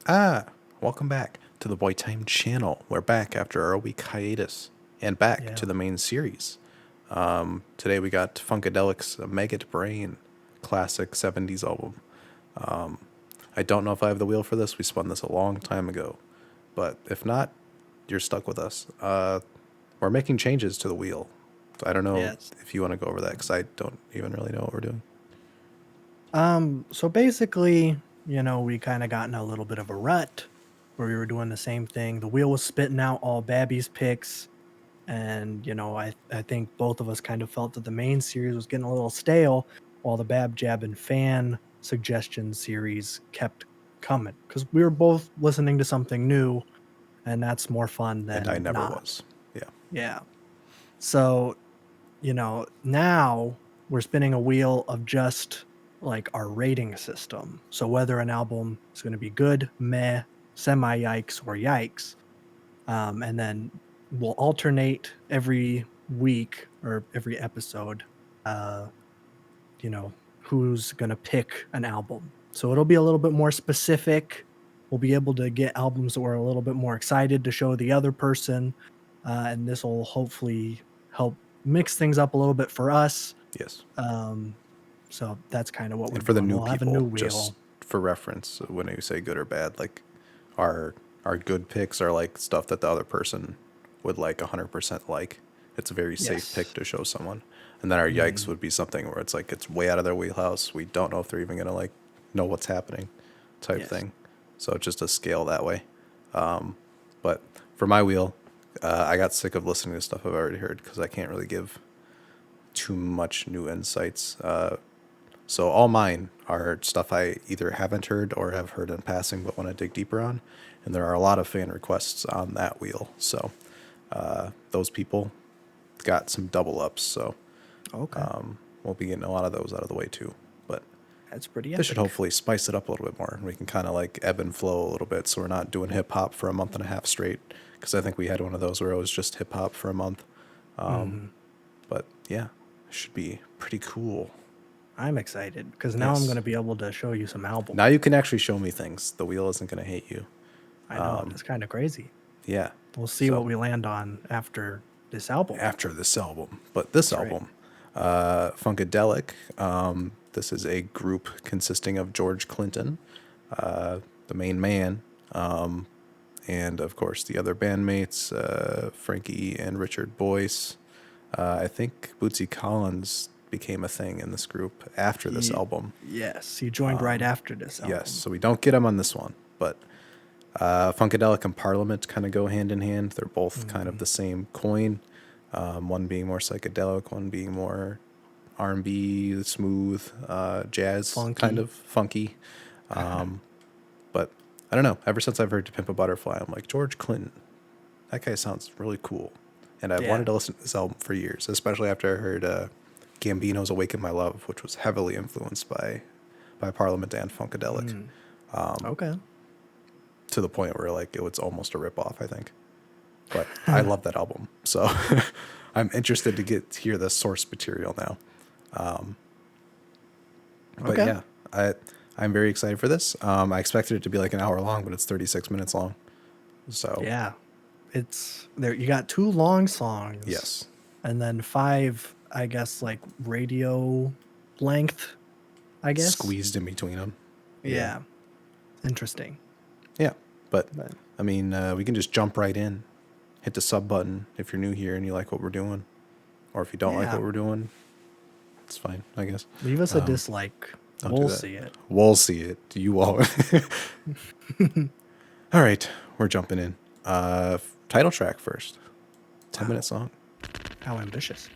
Ah, welcome back to the Boy Time channel. We're back after our week hiatus and back Yeah. to the main series. Today we got Funkadelic's Maggot Brain, classic 70s album. I don't know if I have the wheel for this. We spun this a long time ago. But if not, you're stuck with us. We're making changes to the wheel. I don't know Yes. if you want to go over that because I don't even really know what we're doing. So basically, we kind of got in a little bit of a rut where we were doing the same thing. The wheel was spitting out all Babby's picks, and I think both of us kind of felt that the main series was getting a little stale, while the Bab Jab and Fan suggestion series kept coming because we were both listening to something new, and that's more fun And I than never not. was. Yeah. Yeah. So now we're spinning a wheel of just like our rating system. So whether an album is going to be good, meh, semi yikes, or yikes. And then we'll alternate every week or every episode, uh, you know, who's going to pick an album. So it'll be a little bit more specific. We'll be able to get albums that we're a little bit more excited to show the other person. And this will hopefully help mix things up a little bit for us. Yes. um, so that's kind of what we're And for the doing. new We'll have a new people, just wheel. for reference, when you say good or bad, like our our good picks are like stuff that the other person would like 100% like. It's a very safe pick Yes. to show someone. And then our yikes Mhm. would be something where it's like it's way out of their wheelhouse. We don't know if they're even gonna like know what's happening, type Yes. thing. So it's just a scale that way. But for my wheel, I got sick of listening to stuff I've already heard because I can't really give too much new insights. So all mine are stuff I either haven't heard or have heard in passing, but want to dig deeper on. And there are a lot of fan requests on that wheel. So those people got some double ups. So Okay. we'll be getting a lot of those out of the way too. But That's pretty this should epic. hopefully spice it up a little bit more. We can kind of like ebb and flow a little bit. So we're not doing hip hop for a month and a half straight. Because I think we had one of those where it was just hip hop for a month. Hmm. But yeah, it should be pretty cool. I'm excited because now I'm going Yes. to be able to show you some Now albums. you can actually show me things. The wheel isn't going to hate you. I know it's kind of crazy. Yeah. We'll see So what we land on after this album. after this album, but this That's right. album, Funkadelic. This is a group consisting of George Clinton, the main man, and of course the other bandmates, Frankie and Richard Boyce. I think Bootsy Collins became a thing in this group after this album. Yes, he joined right after this Yes, album. so we don't get him on this one, but Funkadelic and Parliament kind of go hand in hand. They're both kind of Mhm. the same coin. One being more psychedelic, one being more R&B, smooth, jazz, kind Funky. of funky. But I don't know. Ever since I've heard "To Pimp a Butterfly," I'm like George Clinton. That guy sounds really cool, and I've Yeah. wanted to listen to this album for years, especially after I heard Gambino's "Awaken My Love," which was heavily influenced by Parliament and Funkadelic, Mm. Okay. to the point where like it was almost a ripoff, I think. But I love that album, so I'm interested to hear the source material now. But Okay. yeah, I'm very excited for this. I expected it to be like an hour long, but it's 36 minutes long. So Yeah. It's there. You got two long songs yes, and then five, I guess, like radio length, I guess. squeezed in between them. Yeah, Yeah. Interesting. yeah. But But I mean, we can just jump right in, hit the sub button if you're new here and you like what we're doing, or if you don't like yeah, what we're doing, it's fine, I guess. leave us a dislike. Don't do We'll that. see it. We'll see it. You all. All right, we're jumping in. Title track first. 10-minute Wow. song. How ambitious.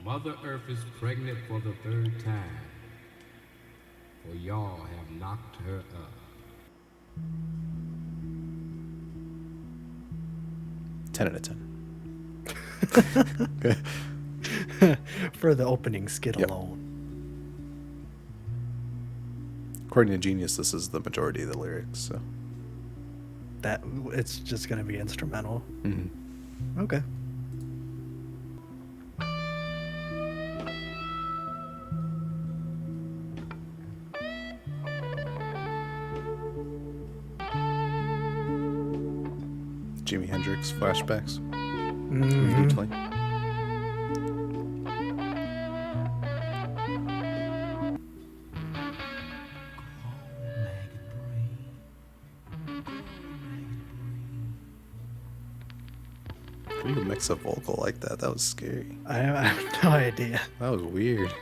Mother Earth is pregnant for the third time, for y'all have knocked her up. 10 out of 10. For the opening skit Yep. alone. According to Genius, this is the majority of the lyrics. So That it's just gonna be instrumental. Okay. Jimi Hendrix flashbacks. Mhm. Usually. How do you mix a vocal like that? That was scary. I have no idea. That was weird.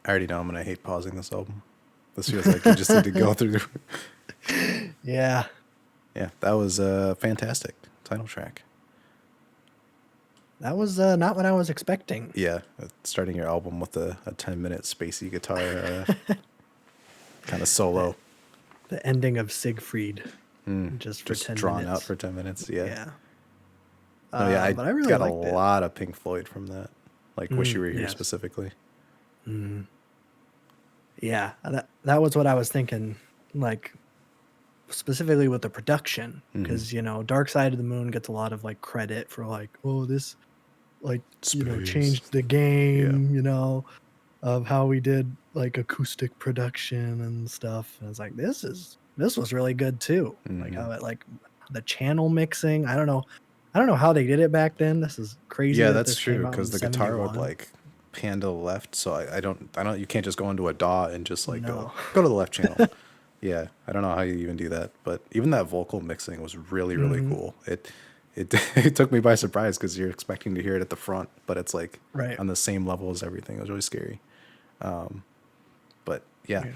I already know I'm gonna hate pausing this album. This feels like you just need to go through. Yeah. Yeah, that was a fantastic title track. That was not what I was expecting. Yeah, starting your album with a 10-minute spacey guitar kind of solo. The ending of Siegfried. Just for Just 10 drawn minutes. out for 10 minutes. Yeah. Yeah. Oh, yeah, I but I really got a liked it. lot of Pink Floyd from that. Like, Wish You Were Here yes. specifically. Yeah, that was what I was thinking, like specifically with the production, because Dark Side of the Moon gets a lot of like credit for like, oh, this like Space. changed the game, of how we did like acoustic production and stuff. And it's like this was really good too. Like how it like the channel mixing. I don't know how they did it back then. This is crazy. Yeah, that that's this came true, out in because the guitar would 71. like pan to the left, so I don't, you can't just go into a DAW and just like No. go to the left channel. Yeah, I don't know how you even do that, but even that vocal mixing was really, really cool. It it took me by surprise because you're expecting to hear it at the front, but it's like Right. on the same level as everything. It was really scary. But yeah,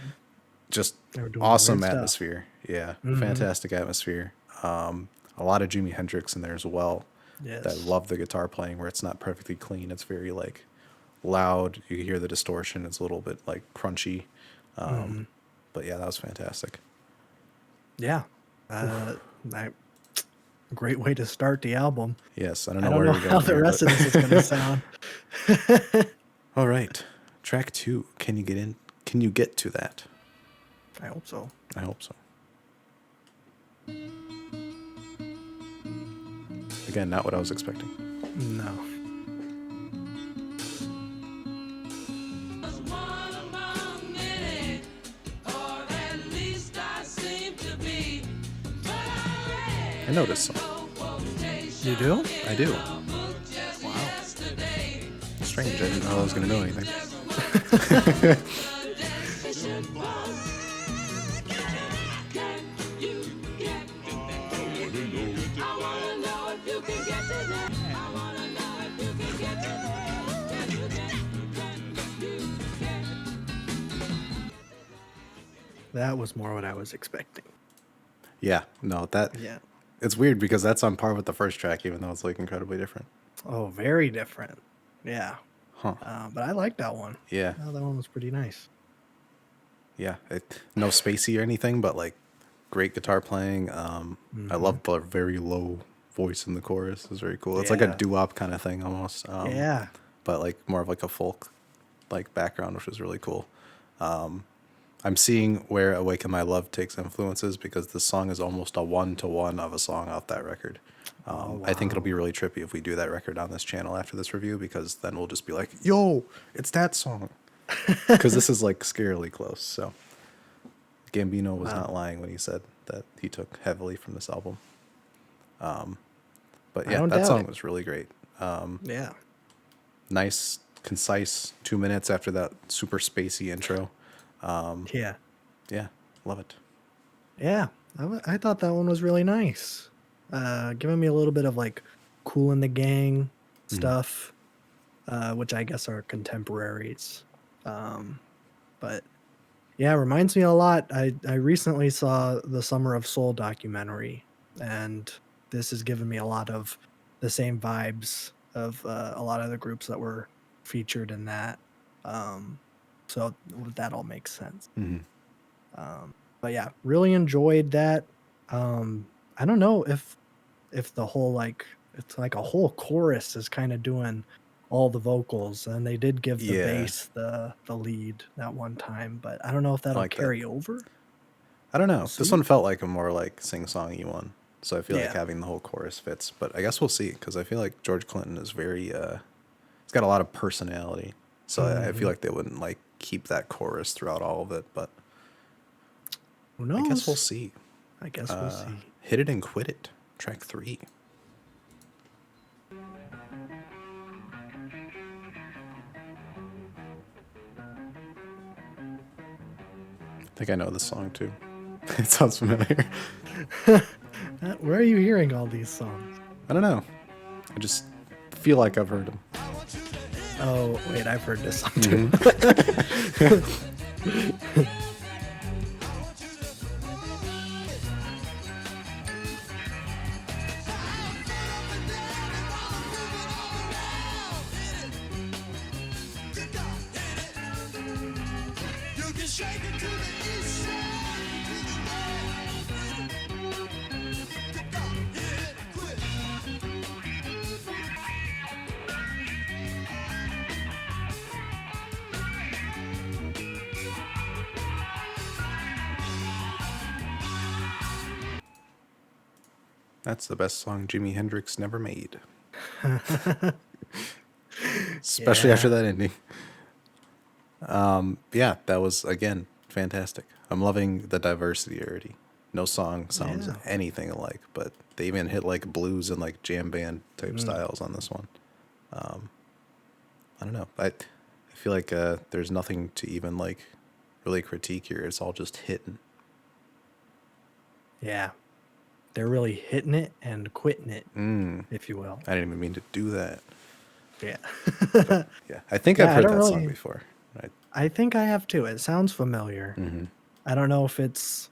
just They were doing awesome weird stuff. atmosphere. Yeah, fantastic atmosphere. A lot of Jimi Hendrix in there as well. Yes. That love the guitar playing where it's not perfectly clean. It's very like loud. You hear the distortion. It's a little bit like crunchy. But yeah, that was fantastic. Yeah. Great way to start the album. Yes, I don't I know don't where know we're going. how the here, rest but- of this is going to sound. All right, track 2. Can you get in? Can you get to that? I hope so. I hope so. Again, not what I was expecting. No. I know this song. You do? I do. Wow. Strange. I didn't know I was going to know anything. That was more what I was expecting. Yeah, no, that Yeah. it's weird because that's on par with the first track, even though it's like incredibly different. Oh, very different. Yeah. Huh. But I like that one. Yeah, Oh, that one was pretty nice. yeah. No spacey or anything, but like great guitar playing. I love the very low voice in the chorus. It's very cool. It's like a Yeah. doo-wop kind of thing almost. Yeah. But like more of like a folk like background, which is really cool. I'm seeing where Awaken My Love takes influences because this song is almost a 1-to-1 of a song off that record. I think it'll be really trippy if we do that record on this channel after this review, because then we'll just be like, yo, it's that song. Because this is like scarily close. So Gambino was not lying when he said that he took heavily from this album. But I yeah, don't that doubt song it. was really great. Yeah. Nice, concise 2 minutes after that super spacey intro. Yeah. Yeah, love it. Yeah. I thought that one was really nice. Giving me a little bit of like Cool in the Gang stuff, which I guess are contemporaries. But yeah, reminds me a lot. I recently saw the Summer of Soul documentary, and this has given me a lot of the same vibes of a lot of the groups that were featured in that. So that all makes sense. But yeah, really enjoyed that. I don't know if the whole like it's like a whole chorus is kind of doing all the vocals, and they did give the Yeah. bass the lead that one time, but I don't know if that'll like that. carry over. I don't know. This See? one felt like a more like sing-songy one. So I feel like Yeah. having the whole chorus fits. But I guess we'll see, because I feel like George Clinton is very, he's got a lot of personality. So I feel like they wouldn't like keep that chorus throughout all of it, but Who knows? I guess we'll see. I guess we'll see. Hit It and Quit It, track 3. I think I know this song too. It sounds familiar. Where are you hearing all these songs? I don't know. I just feel like I've heard them. Oh, wait, I've heard this song too. That's the best song Jimi Hendrix never made. Especially Yeah. after that ending. Yeah, that was, again, fantastic. I'm loving the diversity already. No song sounds Yeah. anything alike, but they even hit like blues and like jam band type styles on this one. I don't know. I feel like there's nothing to even like really critique here. It's all just hitting. Yeah. They're really hitting it and quitting it, if you will. I didn't even mean to do that. Yeah. Yeah, I think Yeah, I've I heard don't that song really- before. Right? I think I have too. It sounds familiar. Mm-hmm. I don't know if it's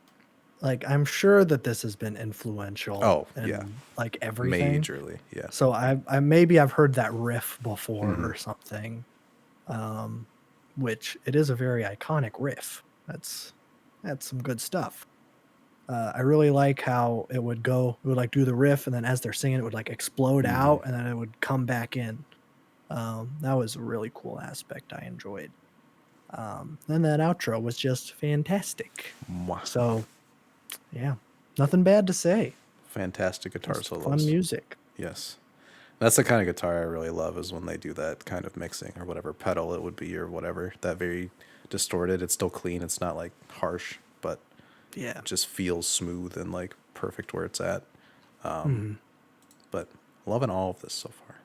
like, I'm sure that this has been influential. Oh, in, yeah. like everything. Majorly, yeah. So I maybe I've heard that riff before Mm-hmm. or something. Which it is a very iconic riff. That's some good stuff. I really like how it would like do the riff, and then as they're singing, it would like explode Mm-hmm. out, and then it would come back in. That was a really cool aspect I enjoyed. Then that outro was just fantastic. Mwah. So, yeah, nothing bad to say. Fantastic guitar Just solos. fun music. Yes. That's the kind of guitar I really love, is when they do that kind of mixing or whatever pedal it would be or whatever. That very distorted. It's still clean. It's not like harsh, but Yeah. it just feels smooth and like perfect where it's at. But loving all of this so far.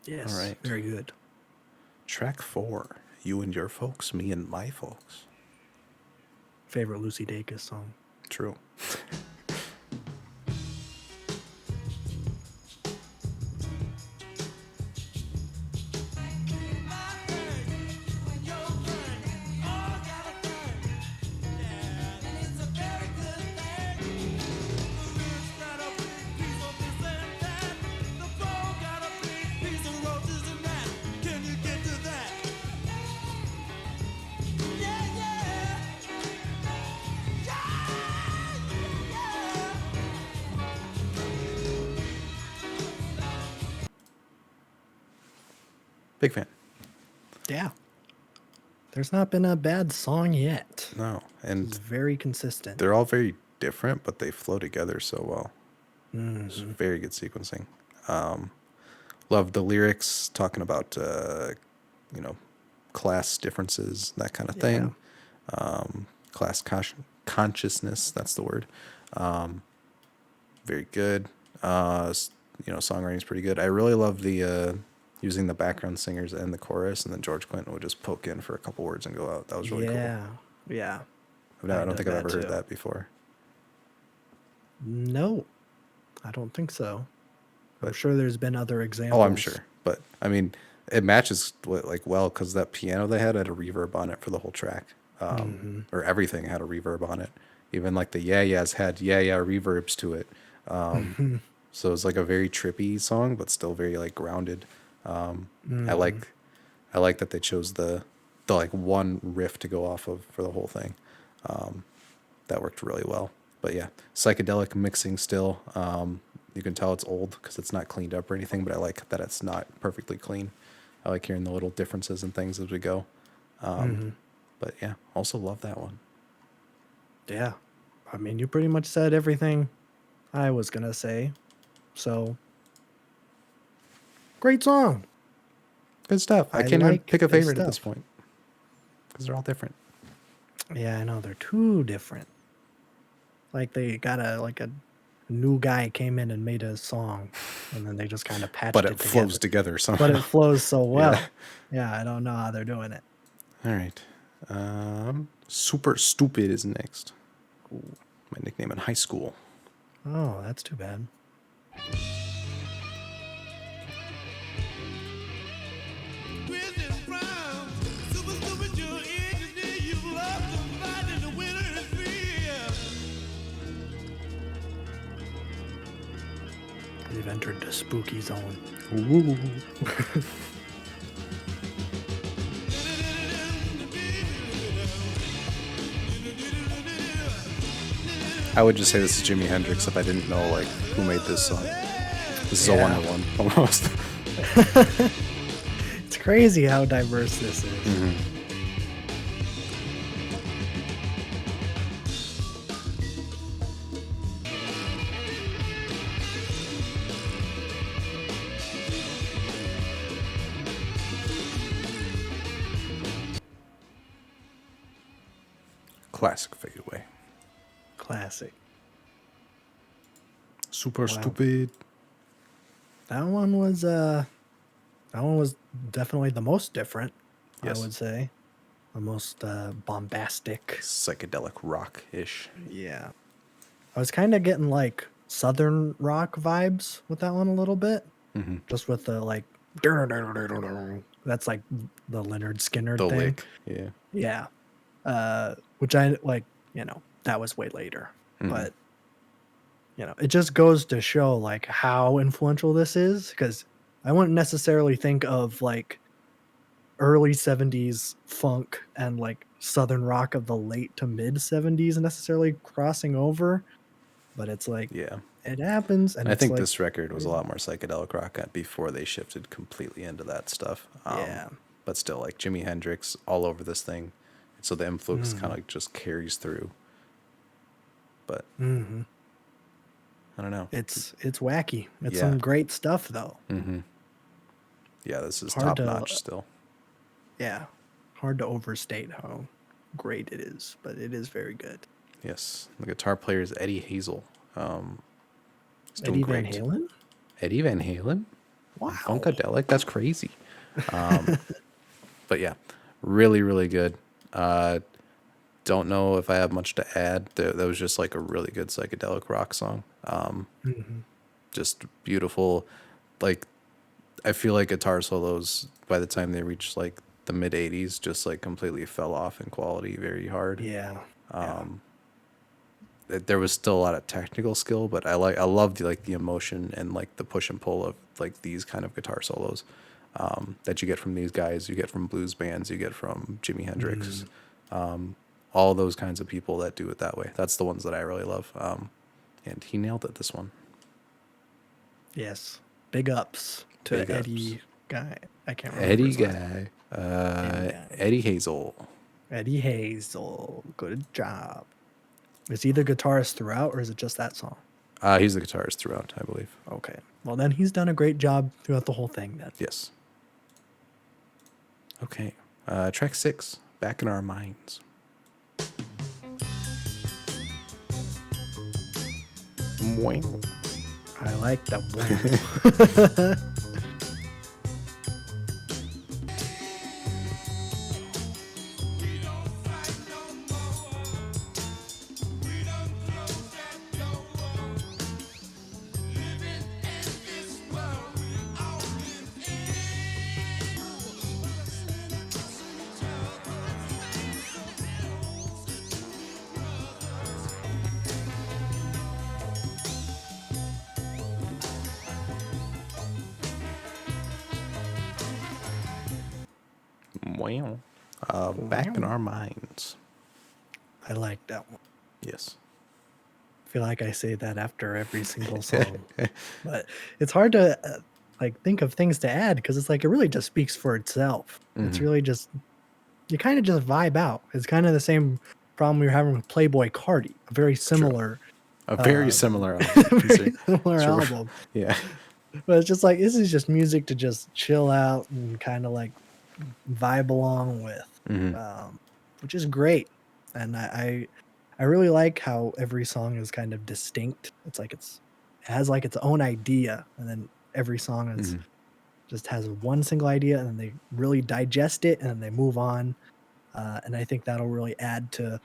Yes. All right. Very good. Track 4. You and your folks, me and my folks. Favorite Lucy Dacus song. True. Big fan. Yeah. There's not been a bad song yet. No. It's And very consistent. they're all very different, but they flow together so well. It's Mm-hmm. very good sequencing. Love the lyrics talking about, class differences, that kind of thing. Class consciousness, that's the word. Very good. Songwriting's pretty good. I really love the using the background singers and the chorus, and then George Clinton would just poke in for a couple words and go out. That was really cool. Yeah. I don't did think I've that ever heard too. that before. No, I don't think so. I'm But- sure there's been other examples. Oh, I'm sure. But I mean, it matches well because that piano they had a reverb on it for the whole track, or everything had a reverb on it. Even like the yeah-yeahs had yeah reverbs to it. So it's like a very trippy song, but still very like grounded. I like that they chose the like one riff to go off of for the whole thing. That worked really well. But yeah, psychedelic mixing still. You can tell it's old because it's not cleaned up or anything, but I like that it's not perfectly clean. I like hearing the little differences and things as we go. But yeah, also love that one. Yeah. I mean, you pretty much said everything I was going to say. So, great song. Good stuff. I I can't even like pick a this favorite at this stuff. point. because they're all different. Yeah, I know they're too different. Like they got a new guy came in and made a song, and then they just kind of patched But it it flows together. together somehow. But it flows so Yeah. well. Yeah, I don't know how they're doing it. All right. Super Stupid is next. My nickname in high school. Oh, that's too bad. We've entered the spooky zone. Ooh. I would just say this is Jimi Hendrix if I didn't know like who made this song. This is a Yeah. 1-to-1 almost. It's crazy how diverse this is. Mm-hmm. Classic Fade Away. Classic. Super Stupid. That one was definitely the most different, Yes. I would say. The most bombastic. Psychedelic rock-ish. Yeah. I was kind of getting like southern rock vibes with that one a little bit. Mm-hmm. Just with the like that's like the Leonard Skinner The thing. lick. Yeah. Yeah. Which I like, that was way later. Mhm. But it just goes to show like how influential this is, because I wouldn't necessarily think of like early 70s funk and like southern rock of the late to mid 70s necessarily crossing over, but it's like Yeah. it happens. And I it's think like, this record was a lot more psychedelic rock before they shifted completely into that stuff. Yeah. But still, like Jimi Hendrix all over this thing. So the influence kind of just carries through. But Mhm. I don't know. It's wacky. It's Yeah. some great stuff though. Mm-hmm. Yeah, this is Hard top to- notch still. Yeah. Hard to overstate how great it is, but it is very good. Yes. The guitar player is Eddie Hazel. He's doing Eddie Van great. Halen? Eddie Van Halen? Wow. Funkadelic? That's crazy. But yeah, really, really good. Don't know if I have much to add. That was just like a really good psychedelic rock song. Just beautiful. Like, I feel like guitar solos, by the time they reached like the mid 80s, just like completely fell off in quality very hard. Yeah. There was still a lot of technical skill, but I loved the emotion and like the push and pull of like these kind of guitar solos that you get from these guys, you get from blues bands, you get from Jimi Hendrix, all those kinds of people that do it that way. That's the ones that I really love. And he nailed it this one. Yes. Big ups to Big ups. Eddie guy. I can't remember. Eddie his last name. guy, Eddie Hazel. Eddie Hazel. Good job. Is he the guitarist throughout, or is it just that song? He's the guitarist throughout, I believe. Okay. Well, then he's done a great job throughout the whole thing then. Yes. Okay. Track 6, Back in Our Minds. Wow. I like that one. Wow. Back in Our Minds. I like that one. Yes. I feel like I say that after every single song. But it's hard to think of things to add, because it's like it really just speaks for itself. It's really just, you kind of just vibe out. It's kind of the same problem we were having with Playboy Cardi. A very similar A very similar very similar Sure. album. Yeah. But it's just like, this is just music to just chill out and kind of like vibe along with. which is great. And I really like how every song is kind of distinct. It's like it has like its own idea, and then every song is Mhm. just has one single idea, and then they really digest it, and then they move on. And I think that'll really add to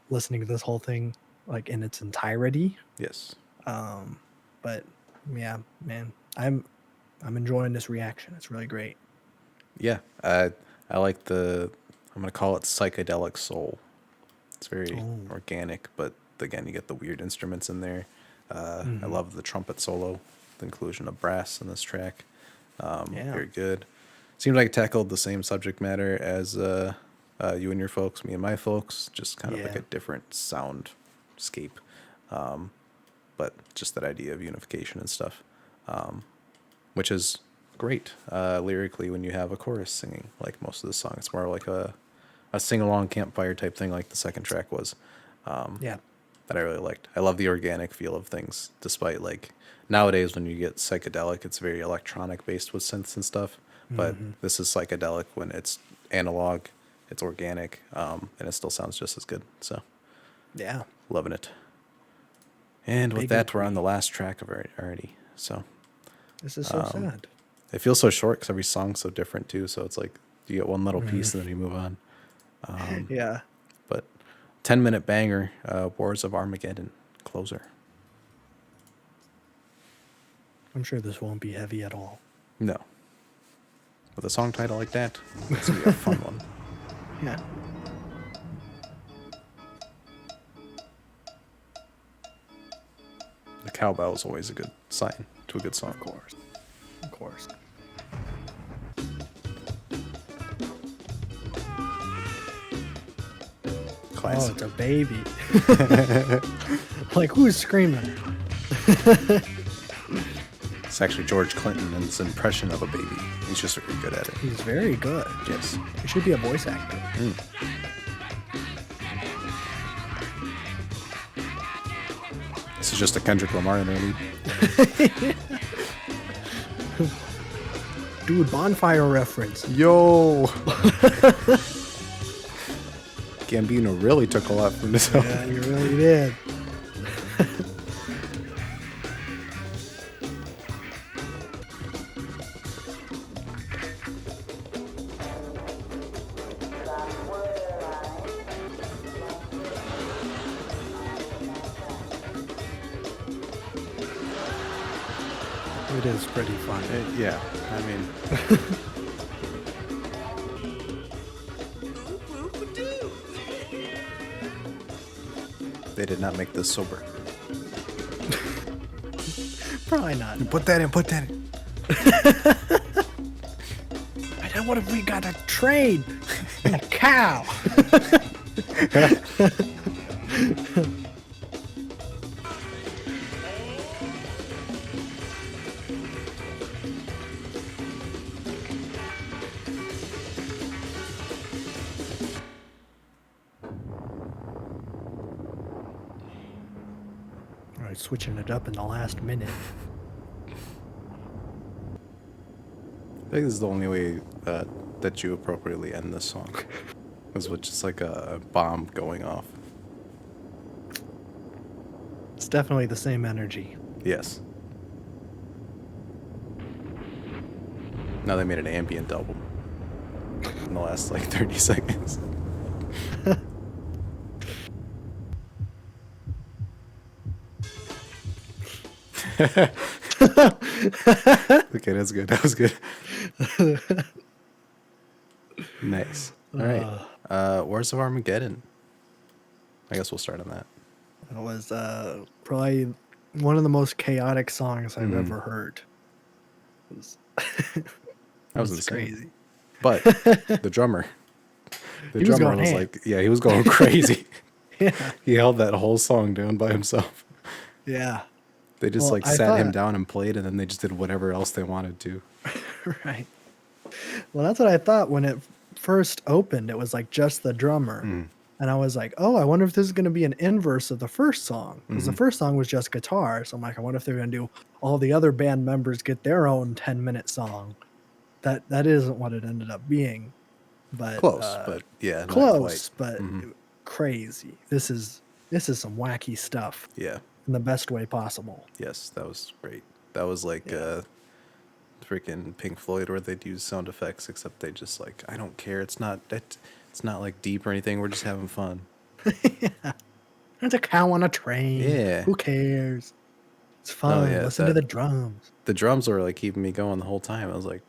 listening to this whole thing like in its entirety. Yes. Um, but yeah, man, I'm enjoying this reaction. It's really great. Yeah. I like I'm gonna call it psychedelic soul. It's very Oh, organic, but again, you get the weird instruments in there. I hmm, love the trumpet solo, the inclusion of brass in this track. yeah, Very good. Seems like it tackled the same subject matter as you and your folks, me and my folks, just kind of like yeah, a different soundscape. But just that idea of unification and stuff, which is great lyrically when you have a chorus singing. Like most of the song, it's more like a sing along campfire type thing, like the second track was. yeah. That I really liked. I love the organic feel of things, despite like nowadays when you get psychedelic, it's very electronic based with synths and stuff. But Hmm. this is psychedelic when it's analog, it's organic, and it still sounds just as good. So Yeah, loving it. And with big that, we're on the agree. last track of it already. So This is so sad. it feels so short because every song's so different too. So it's like you get one little Mhm. piece and then you move on. Yeah, But 10-minute banger, Wars of Armageddon, closer. I'm sure this won't be heavy at all. No. With a song title like that, it's gonna be a fun one. Yeah, The cowbell is always a good sign to a good song. of course, of course. Oh, Classic. it's a baby. Like who's screaming? It's actually George Clinton and his impression of a baby. He's just very good at it. He's very good. Yes. He should be a voice actor. This is just a Kendrick Lamar interlude. Dude, bonfire reference. Yo! Gambino really took a lot from this album. Yeah, you really did. It is pretty fun. Yeah, I mean, they did not make this sober. Probably not. Put that in, put that in. I know, what if we got a train and a cow? All right, switching it up in the last minute. I think this is the only way that you appropriately end this song. Is with just like a bomb going off. It's definitely the same energy. Yes. Now they made an ambient album in the last like 30 seconds. Okay, that's good. That was good. Nice. All right. Wars of Armageddon. I guess we'll start on that. It was probably one of the most chaotic songs I've Mhm. ever heard. It was, That was it's insane. crazy. But the drummer, He was going ham. like, yeah, he was going crazy. Yeah, He held that whole song down by himself. yeah, They just Well, like I sat him thought- down and played, and then they just did whatever else they wanted to. right. Well, that's what I thought when it first opened. It was like just the drummer. And I was like, oh, I wonder if this is going to be an inverse of the first song. Because the first song was just guitar. So I'm like, I wonder if they're going to do all the other band members get their own 10-minute song. That isn't what it ended up being. but Close, but yeah, not quite. close, but crazy. This is some wacky stuff Yeah. in the best way possible. Yes, that was great. That was like Yeah. freaking Pink Floyd where they'd use sound effects, except they just like, I don't care. It's not like deep or anything. We're just having fun. There's a cow on a train. Yeah. Who cares? It's No, fun. yeah, Listen to the drums. the drums were like keeping me going the whole time. I was like,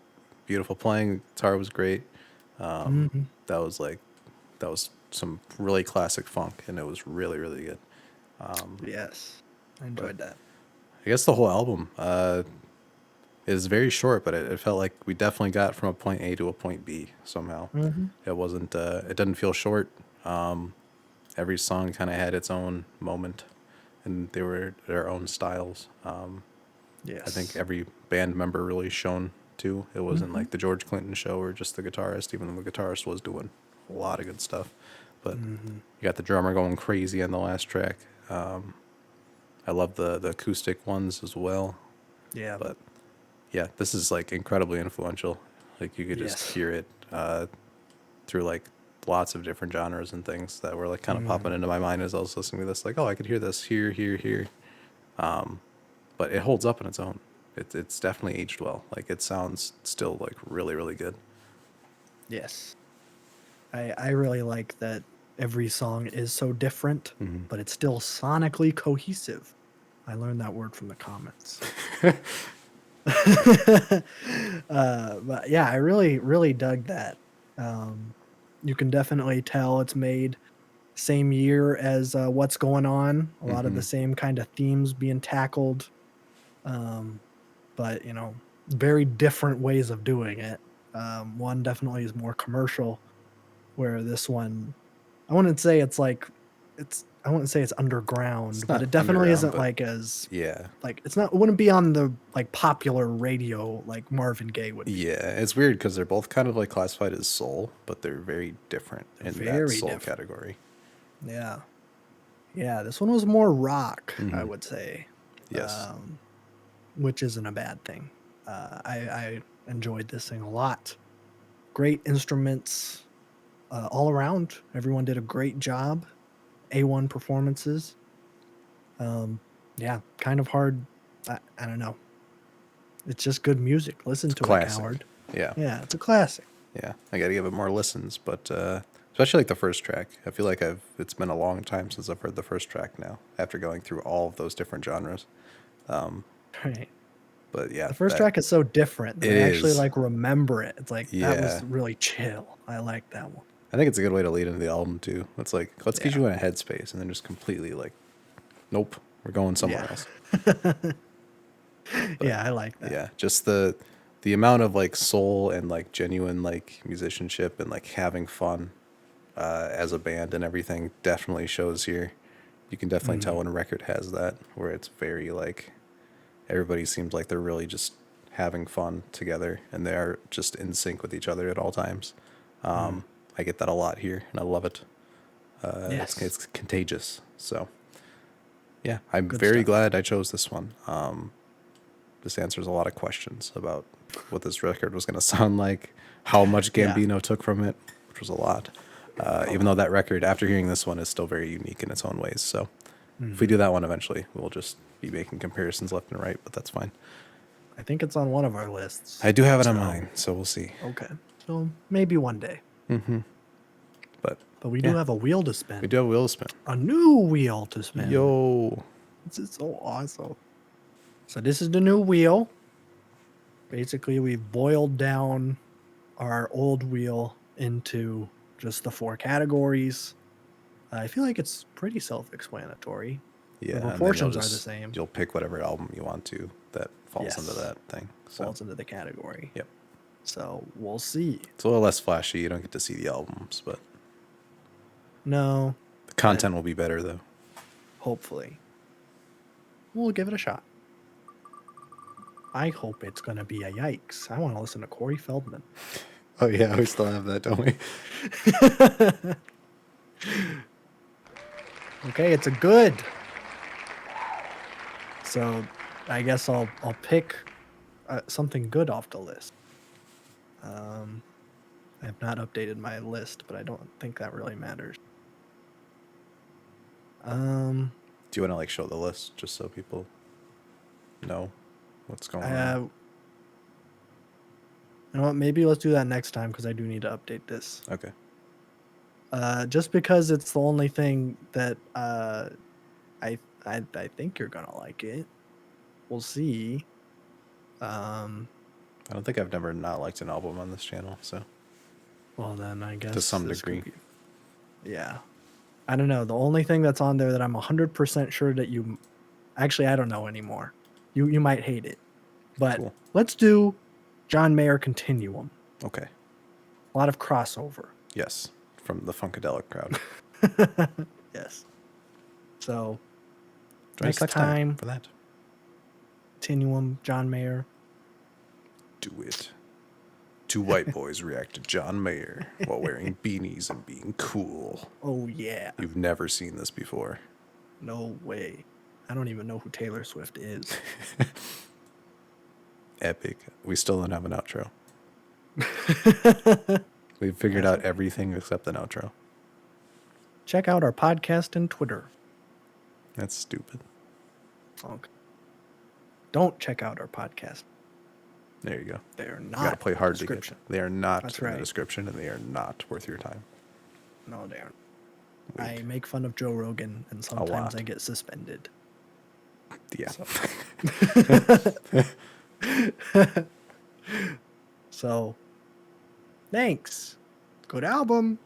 beautiful playing. Guitar was great. That was like, that was some really classic funk, and it was really, really good. Yes. I enjoyed that. I guess the whole album is very short, but it felt like we definitely got from a point A to a point B somehow. It wasn't. It doesn't feel short. Every song kind of had its own moment, and they were their own styles. Yes. I think every band member really shone too. It wasn't like the George Clinton show or just the guitarist, even though the guitarist was doing a lot of good stuff. But you got the drummer going crazy on the last track. I love the acoustic ones as well. Yeah. But yeah, this is like incredibly influential. Like you could just Yes. hear it through like lots of different genres and things that were like kind of popping into my mind as I was listening to this. Like, oh, I could hear this here, here, here. But it holds up on its own. It's definitely aged well. Like it sounds still like really, really good. Yes. I really like that every song is so different, but it's still sonically cohesive. I learned that word from the comments. But yeah, I really, really dug that. You can definitely tell it's made same year as What's Going On. A lot of the same kind of themes being tackled. But, very different ways of doing it. One definitely is more commercial, where this one, I wouldn't say it's like, I wouldn't say it's underground, It's but not it definitely underground, isn't but like as, yeah. like, it wouldn't be on the like popular radio like Marvin Gaye would be. Yeah, it's weird because they're both kind of like classified as soul, but they're very different in that Very soul different. category. Yeah. Yeah, this one was more rock, I would say. Yes. Which isn't a bad thing. I enjoyed this thing a lot. Great instruments all around. Everyone did a great job. A1 performances. Yeah, kind of hard. I don't know. It's just good music. Listen to it, Classic. Coward. Yeah. Yeah, it's a classic. Yeah. I got to give it more listens, but especially like the first track. I feel like it's been a long time since I've heard the first track now after going through all of those different genres. Right. But yeah. The first track is so different that It I actually is. like remember it. It's like that Yeah. was really chill. I like that one. I think it's a good way to lead into the album too. It's like, let's get Yeah. you in a headspace and then just completely like, nope, we're going somewhere Yeah. else. Yeah, I like that. Yeah, just the amount of like soul and like genuine like musicianship and like having fun as a band and everything definitely shows here. You can definitely tell when a record has that, where it's very like everybody seems like they're really just having fun together and they're just in sync with each other at all times. I get that a lot here and I love it. Yes. It's contagious. So yeah, I'm Good very stuff. glad I chose this one. This answers a lot of questions about what this record was going to sound like, how much Yeah. Gambino took from it, which was a lot. Even though that record, after hearing this one, is still very unique in its own ways. So if we do that one eventually, we'll just be making comparisons left and right, but that's fine. I think it's on one of our lists. I do have it on mine, so we'll see. Okay. So maybe one day. But But we do have a wheel to spin. we do have a wheel to spin. A new wheel to spin. Yo. This is so awesome. So this is the new wheel. Basically, we've boiled down our old wheel into just the 4 categories. I feel like it's pretty self-explanatory. Yeah. and then proportions you'll are the same. You'll pick whatever album you want to that falls Yes. into that thing. So, Falls into the category. yep. So we'll see. It's a little less flashy. You don't get to see the albums, but No, the content will be better, though. hopefully. We'll give it a shot. I hope it's going to be a yikes. I want to listen to Corey Feldman. Oh, yeah. We still have that, don't we? Okay, it's a good. So I guess I'll pick something good off the list. I have not updated my list, but I don't think that really matters. Do you want to like show the list just so people know what's going on? You know what? Maybe let's do that next time because I do need to update this. Okay. Just because it's the only thing that I think you're gonna like it. We'll see. I don't think I've never not liked an album on this channel, so Well then I guess to some this could degree. yeah. I don't know. The only thing that's on there that I'm 100% sure that you actually I don't know anymore. You might hate it. But Cool. let's do John Mayer Continuum. Okay. A lot of crossover. Yes, from the Funkadelic crowd. Yes. So Join us next time for that. Continuum, John Mayer. Do it. Two white boys react to John Mayer while wearing beanies and being cool. Oh yeah. You've never seen this before. No way. I don't even know who Taylor Swift is. Epic. We still don't have an outro. We've figured out everything except an outro. Check out our podcast and Twitter. That's stupid. Okay. Don't check out our podcast. There you go. They're You not gotta play hard to get. description. They are not That's in the right. description, and they are not worth your time. No, they aren't. Wait. I make fun of Joe Rogan, and sometimes lot. I get suspended. Yeah. So, thanks. Good album.